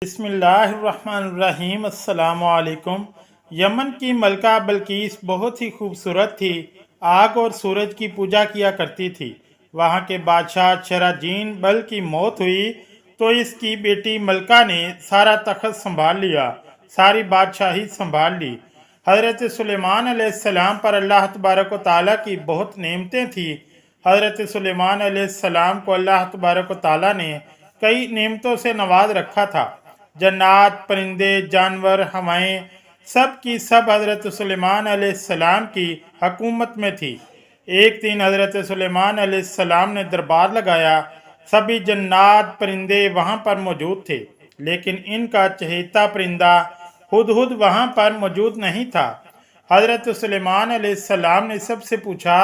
बिस्मिल्लाहिर्रहमानिर्रहीम। अस्सलाम वालेकुम। यमन की मलका बल्कीस बहुत ही खूबसूरत थी। आग और सूरज की पूजा किया करती थी। वहाँ के बादशाह शराजीन बल की मौत हुई तो इसकी बेटी मलका ने सारा तख्त संभाल लिया, सारी बादशाही संभाल ली। हज़रत सुलेमान अलैहिस्सलाम पर अल्लाह तबारक व तआला की बहुत नेमतें थी। हज़रत सुलेमान अलैहिस्सलाम को अल्लाह तबारक व तआला ने कई नेमतों से नवाज रखा था। जन्नात, परिंदे, जानवर, हवाएं, सब की सब हज़रत सुलेमान अलैहिस्सलाम की हकूमत में थी। एक दिन हज़रत सुलेमान अलैहिस्सलाम ने दरबार लगाया। सभी जन्नात, परिंदे वहाँ पर मौजूद थे, लेकिन इनका चहेता परिंदा हुदहुद वहाँ पर मौजूद नहीं था। हज़रत सुलेमान अलैहिस्सलाम ने सबसे पूछा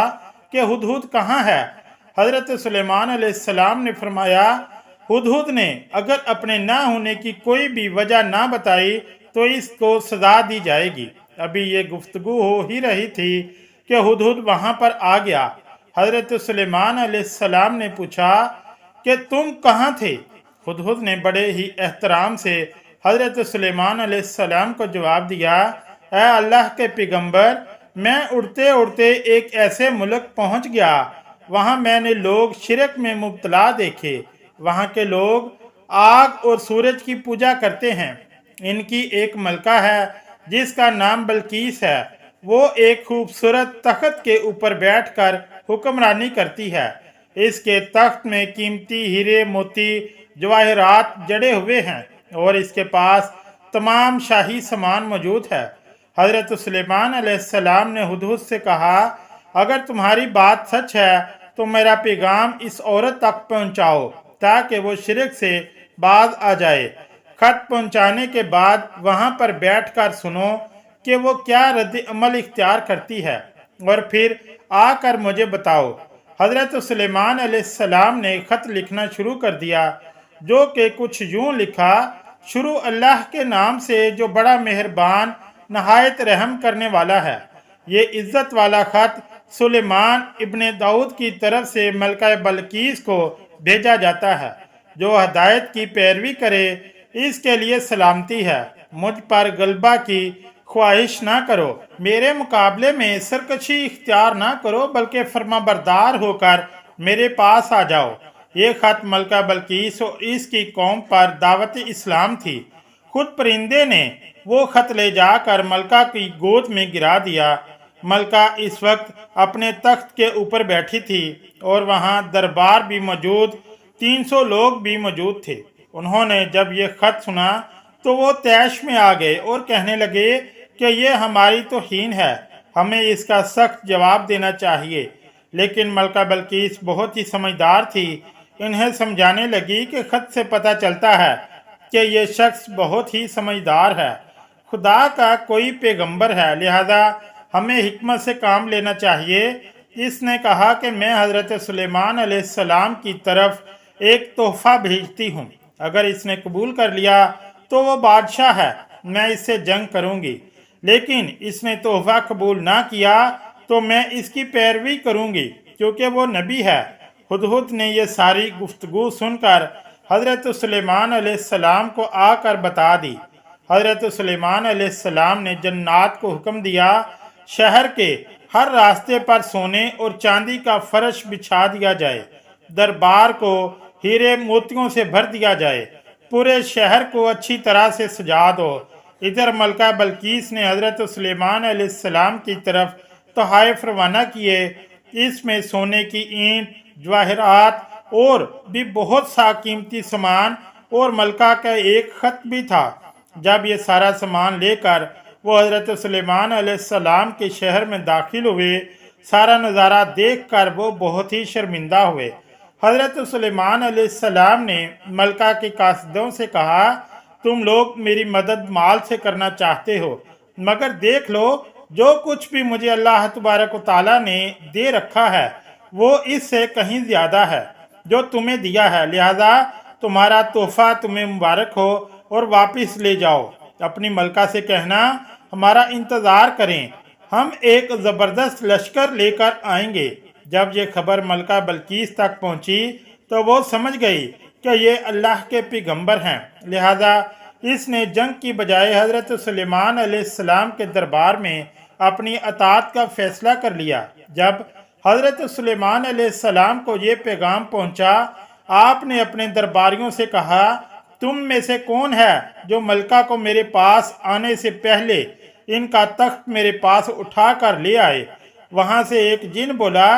कि हुदहुद कहाँ है। हज़रत सुलेमान अलैहिस्सलाम ने फरमाया, हुदहुद ने अगर अपने ना होने की कोई भी वजह ना बताई तो इसको सजा दी जाएगी। अभी ये गुफ्तगू हो ही रही थी कि हुदहुद वहाँ पर आ गया। हज़रत सुलेमान अलैहिस्सलाम ने पूछा कि तुम कहाँ थे। हुदहुद ने बड़े ही एहतराम से हज़रत सुलेमान अलैहिस्सलाम को जवाब दिया, ऐ अल्लाह के पैगंबर, मैं उड़ते उड़ते एक ऐसे मुल्क पहुँच गया, वहाँ मैंने लोग शिरक में मुब्तला देखे। वहाँ के लोग आग और सूरज की पूजा करते हैं। इनकी एक मलका है जिसका नाम बल्कीस है। वो एक खूबसूरत तख्त के ऊपर बैठकर हुक्मरानी करती है। इसके तख्त में कीमती हीरे, मोती, जवाहरात जड़े हुए हैं और इसके पास तमाम शाही सामान मौजूद है। हज़रत सुलेमान अलैहिस्सलाम ने हुदहुद से कहा, अगर तुम्हारी बात सच है तो मेरा पैगाम इस औरत तक पहुँचाओ ताकि वो शिरक से बाज आ जाए। खत पहुंचाने के बाद वहां पर बैठकर सुनो कि वो क्या रद्द अमल इख्तियार करती है और फिर आकर मुझे बताओ। हज़रत सुलेमान अलैहिस्सलाम ने खत लिखना शुरू कर दिया, जो कि कुछ यूं लिखा, शुरू अल्लाह के नाम से जो बड़ा मेहरबान नहायत रहम करने वाला है। ये इज्जत वाला खत सुलेमान इब्ने दाऊद की तरफ से मलका बल्कीस को भेजा जाता है। जो हदायत की पैरवी करे इसके लिए सलामती है। मुझ पर गलबा की ख्वाहिश ना करो, मेरे मुकाबले में सरकशी इख्तियार ना करो, बल्कि फर्माबरदार होकर मेरे पास आ जाओ। ये खत मलका बल्कीस और इसकी कौम पर दावत इस्लाम थी। खुद परिंदे ने वो खत ले जाकर मलका की गोद में गिरा दिया। मलका इस वक्त अपने तख्त के ऊपर बैठी थी और वहाँ दरबार भी मौजूद 300 लोग भी मौजूद थे। उन्होंने जब ये खत सुना तो वो तैश में आ गए और कहने लगे कि ये हमारी तौहीन है, हमें इसका सख्त जवाब देना चाहिए। लेकिन मलका बल्कीस बहुत ही समझदार थी। इन्हें समझाने लगी कि खत से पता चलता है कि ये शख्स बहुत ही समझदार है, खुदा का कोई पैगंबर है, लिहाजा हमें हिकमत से काम लेना चाहिए। इसने कहा कि मैं हज़रत सुलेमान अलैहिस्सलाम की तरफ एक तोहफा भेजती हूँ। अगर इसने कबूल कर लिया तो वो बादशाह है, मैं इससे जंग करूँगी। लेकिन इसने तोहफा कबूल ना किया तो मैं इसकी पैरवी करूँगी, क्योंकि वो नबी है। हुदहुद ने यह सारी गुफ्तगू सुनकर हज़रत सुलेमान अलैहिस्सलाम को आकर बता दी। हज़रत सुलेमान अलैहिस्सलाम ने जन्नात को हुक्म दिया, शहर के हर रास्ते पर सोने और चांदी का फर्श बिछा दिया जाए, दरबार को हीरे मोतियों से भर दिया जाए, पूरे शहर को अच्छी तरह से सजा दो। इधर मलका बल्कीस ने हज़रत सुलेमान अलैहिस्सलाम की तरफ तोहफ़े रवाना किए। इसमें सोने की ईंट, जवाहरात और भी बहुत सा कीमती सामान और मलका का एक खत भी था। जब ये सारा सामान लेकर वो हज़रत सुलेमान अलैहिस्सलाम के शहर में दाखिल हुए, सारा नज़ारा देखकर वो बहुत ही शर्मिंदा हुए। हज़रत सुलेमान अलैहिस्सलाम ने मलका के कासिदों से कहा, तुम लोग मेरी मदद माल से करना चाहते हो, मगर देख लो जो कुछ भी मुझे अल्लाह तबारक व तआला ने दे रखा है वो इससे कहीं ज़्यादा है जो तुम्हें दिया है, लिहाजा तुम्हारा तोहफा तुम्हें मुबारक हो और वापस ले जाओ। अपनी मलका से कहना हमारा इंतज़ार करें, हम एक ज़बरदस्त लश्कर लेकर आएंगे। जब ये खबर मलका बल्कीस तक पहुंची तो वो समझ गई कि ये अल्लाह के पैगंबर हैं, लिहाजा इसने जंग की बजाय हज़रत सुलेमान अलैहिस्सलाम के दरबार में अपनी अतात का फैसला कर लिया। जब हज़रत सुलेमान अलैहिस्सलाम को ये पैगाम पहुंचा, आपने अपने दरबारियों से कहा, तुम में से कौन है जो मलका को मेरे पास आने से पहले इनका तख्त मेरे पास उठा कर ले आए। वहां से एक जिन बोला,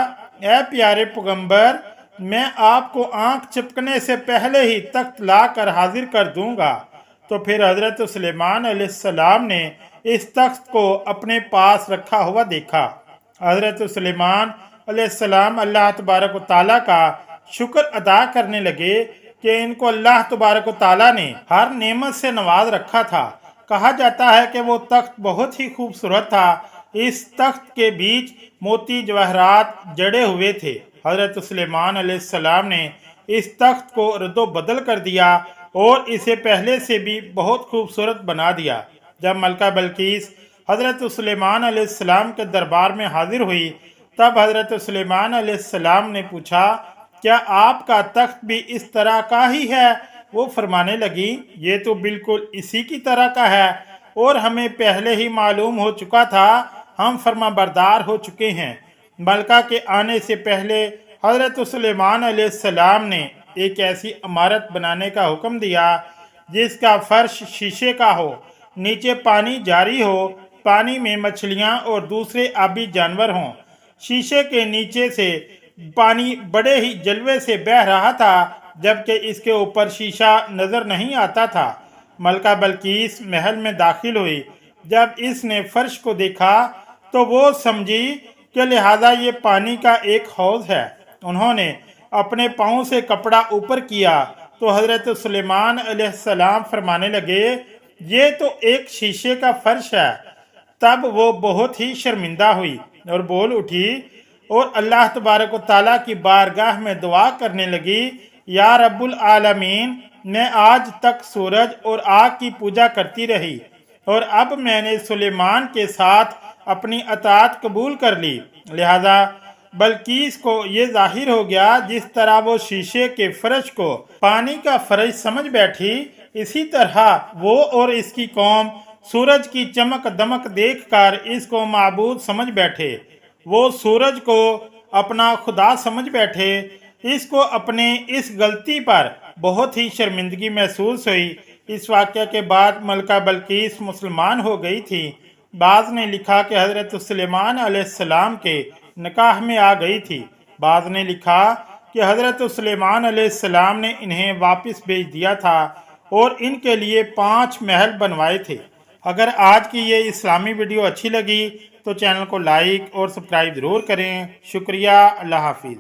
ए प्यारे पैगंबर, मैं आपको आंख चिपकने से पहले ही तख्त ला कर हाजिर कर दूंगा। तो फिर हजरत सुलेमान अलैहिस्सलाम ने इस तख्त को अपने पास रखा हुआ देखा। हजरत सुलेमान अलैहिस्सलाम अल्लाह तबारक व तआला का शुक्र अदा करने लगे कि इनको अल्लाह तबारक व तआला ने हर नेमत से नवाज रखा था। कहा जाता है कि वो तख्त बहुत ही खूबसूरत था। इस तख्त के बीच मोती जवाहरात जड़े हुए थे। हजरत सुलेमान अलैहिस्सलाम ने इस तख्त को रद्दो बदल कर दिया और इसे पहले से भी बहुत खूबसूरत बना दिया। जब मलका बल्कीस हजरत सुलेमान अलैहिस्सलाम के दरबार में हाजिर हुई, तब हजरत सुलेमान अलैहिस्सलाम ने पूछा, क्या आपका तख्त भी इस तरह का ही है? वो फरमाने लगी, ये तो बिल्कुल इसी की तरह का है और हमें पहले ही मालूम हो चुका था, हम फरमाबरदार हो चुके हैं। मलका के आने से पहले हजरत सुलेमान अलैहिस्सलाम ने एक ऐसी इमारत बनाने का हुक्म दिया जिसका फर्श शीशे का हो, नीचे पानी जारी हो, पानी में मछलियाँ और दूसरे आबी जानवर हों। शीशे के नीचे से पानी बड़े ही जलवे से बह रहा था, जबकि इसके ऊपर शीशा नजर नहीं आता था। मलका बल्कीस महल में दाखिल हुई। जब इसने फर्श को देखा तो वो समझी कि लिहाजा ये पानी का एक हौज है। उन्होंने अपने पाँव से कपड़ा ऊपर किया तो हजरत सुलेमान अलैहिस्सलाम फरमाने लगे, ये तो एक शीशे का फर्श है। तब वो बहुत ही शर्मिंदा हुई और बोल उठी और अल्लाह तबारक व तआला की बारगाह में दुआ करने लगी, या रब्बुल आलमीन, मैं आज तक सूरज और आग की पूजा करती रही और अब मैंने सुलेमान के साथ अपनी अतात कबूल कर ली। लिहाजा बल्कीस को ये जाहिर हो गया, जिस तरह वो शीशे के फर्श को पानी का फर्श समझ बैठी, इसी तरह वो और इसकी कौम सूरज की चमक दमक देखकर इसको माबूद समझ बैठे। वो सूरज को अपना खुदा समझ बैठे। इसको अपने इस गलती पर बहुत ही शर्मिंदगी महसूस हुई। इस वाक़े के बाद मलका बल्कीस मुसलमान हो गई थी। बाज़ ने लिखा कि हज़रत सुलेमान अलैहिस्सलाम के निकाह में आ गई थी। बाज़ ने लिखा कि हज़रत सुलेमान अलैहिस्सलाम ने इन्हें वापस भेज दिया था और इनके लिए 5 महल बनवाए थे। अगर आज की ये इस्लामी वीडियो अच्छी लगी तो चैनल को लाइक और सब्सक्राइब ज़रूर करें। शुक्रिया। अल्लाह हाफिज़।